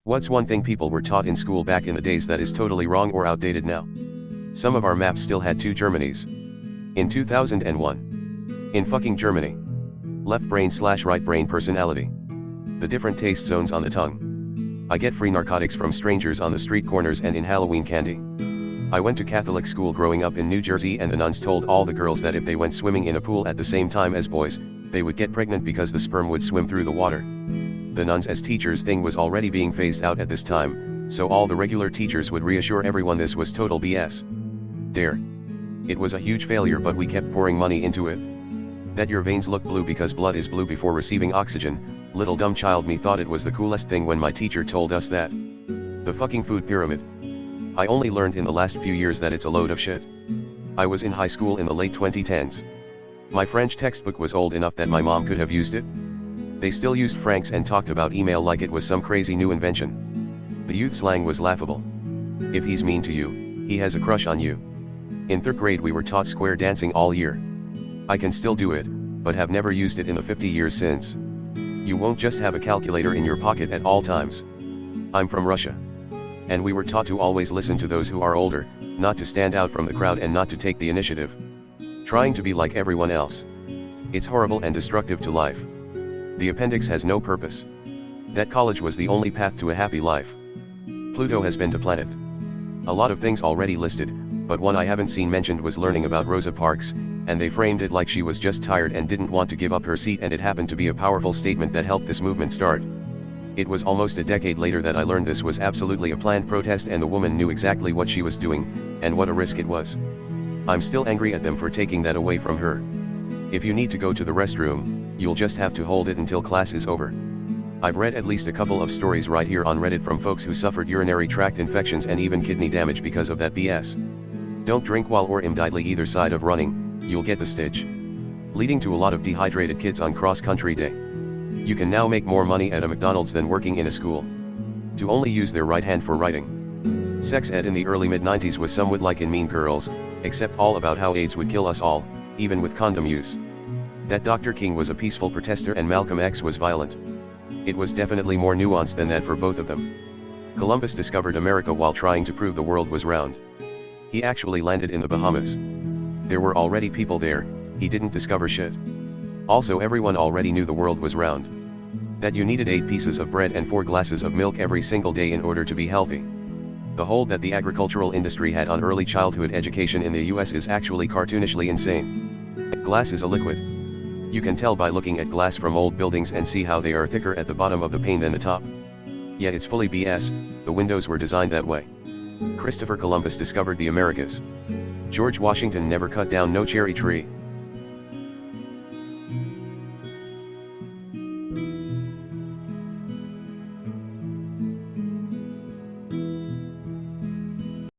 What's one thing people were taught in school back in the days that is totally wrong or outdated now? Some of our maps still had two Germanys. In 2001. In fucking Germany. Left brain / right brain personality. The different taste zones on the tongue. I get free narcotics from strangers on the street corners and in Halloween candy. I went to Catholic school growing up in New Jersey, and the nuns told all the girls that if they went swimming in a pool at the same time as boys, they would get pregnant because the sperm would swim through the water. The nuns as teachers thing was already being phased out at this time, so all the regular teachers would reassure everyone this was total BS. Dare. It was a huge failure, but we kept pouring money into it. That your veins look blue because blood is blue before receiving oxygen, little dumb child me thought it was the coolest thing when my teacher told us that. The fucking food pyramid. I only learned in the last few years that it's a load of shit. I was in high school in the late 2010s. My French textbook was old enough that my mom could have used it. They still used francs and talked about email like it was some crazy new invention. The youth slang was laughable. If he's mean to you, he has a crush on you. In 3rd grade we were taught square dancing all year. I can still do it, but have never used it in the 50 years since. You won't just have a calculator in your pocket at all times. I'm from Russia. And we were taught to always listen to those who are older, not to stand out from the crowd and not to take the initiative. Trying to be like everyone else. It's horrible and destructive to life. The appendix has no purpose. That college was the only path to a happy life. Pluto has been to planet. A lot of things already listed, but one I haven't seen mentioned was learning about Rosa Parks, and they framed it like she was just tired and didn't want to give up her seat, and it happened to be a powerful statement that helped this movement start. It was almost a decade later that I learned this was absolutely a planned protest, and the woman knew exactly what she was doing, and what a risk it was. I'm still angry at them for taking that away from her. If you need to go to the restroom, you'll just have to hold it until class is over. I've read at least a couple of stories right here on Reddit from folks who suffered urinary tract infections and even kidney damage because of that BS. Don't drink while or immediately either side of running, you'll get the stitch. Leading to a lot of dehydrated kids on cross-country day. You can now make more money at a McDonald's than working in a school. To only use their right hand for writing. Sex ed in the early mid-90s was somewhat like in Mean Girls, except all about how AIDS would kill us all, even with condom use. That Dr. King was a peaceful protester and Malcolm X was violent. It was definitely more nuanced than that for both of them. Columbus discovered America while trying to prove the world was round. He actually landed in the Bahamas. There were already people there, he didn't discover shit. Also, everyone already knew the world was round. That you needed 8 pieces of bread and 4 glasses of milk every single day in order to be healthy. The hold that the agricultural industry had on early childhood education in the US is actually cartoonishly insane. Glass is a liquid. You can tell by looking at glass from old buildings and see how they are thicker at the bottom of the pane than the top. Yet it's fully BS, the windows were designed that way. Christopher Columbus discovered the Americas. George Washington never cut down no cherry tree.